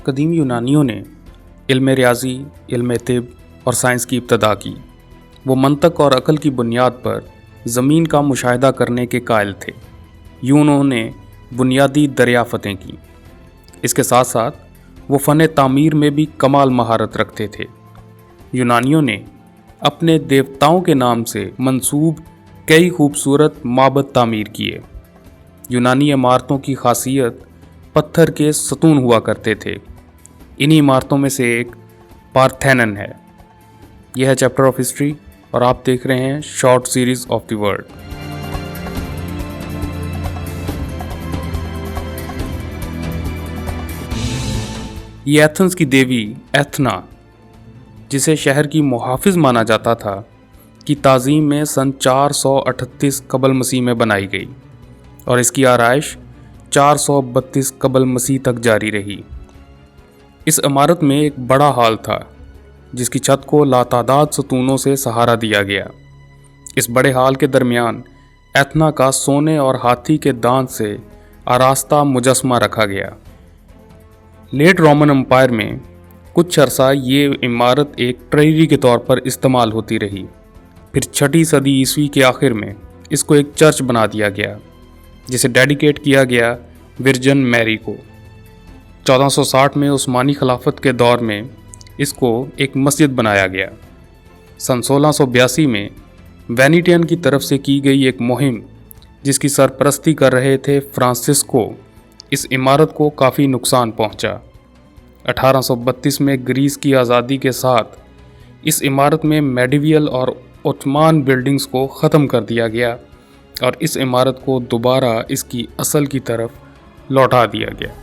कदीम यूनानियों ने इल्म रियाज़ी, इल्म तिब और साइंस की इब्तदा की। वो मंतक और अक़ल की बुनियाद पर ज़मीन का मुशाहिदा करने के कायल थे। यूँ उन्होंने बुनियादी दरियाफ़तें की। इसके साथ साथ वो फ़न तामीर में भी कमाल महारत रखते थे। यूनानियों ने अपने देवताओं के नाम से मंसूब कई खूबसूरत माबद तामीर किए। यूनानी इमारतों की खासियत पत्थर के सतून हुआ करते थे। इन्हीं इमारतों में से एक पार्थेनन है। यह है चैप्टर ऑफ हिस्ट्री और आप देख रहे हैं short series of the world. ये एथेंस की देवी एथना, जिसे शहर की मुहाफिज माना जाता था, की ताज़ीम में सन 438 कबल मसीह में बनाई गई और इसकी आराइश 432 कबल मसीह तक जारी रही। इस इमारत में एक बड़ा हॉल था जिसकी छत को लातादाद सतूनों से सहारा दिया गया। इस बड़े हॉल के दरमियान एथना का सोने और हाथी के दांत से आरास्ता मुजस्मा रखा गया। लेट रोमन एम्पायर में कुछ अरसा ये इमारत एक ट्रेजरी के तौर पर इस्तेमाल होती रही। फिर 6वीं सदी ईस्वी के आखिर में इसको एक चर्च बना दिया गया जिसे डेडिकेट किया गया विर्जन मैरी को। 1460 में उस्मानी खिलाफत के दौर में इसको एक मस्जिद बनाया गया। सन 1682 में वेनिटियन की तरफ से की गई एक मुहिम जिसकी सरपरस्ती कर रहे थे फ्रांसिस्को, इस इमारत को काफ़ी नुकसान पहुंचा। 1832 में ग्रीस की आज़ादी के साथ इस इमारत में मेडिवियल और ओटमान बिल्डिंग्स को ख़त्म कर दिया गया और इस इमारत को दोबारा इसकी असल की तरफ लौटा दिया गया।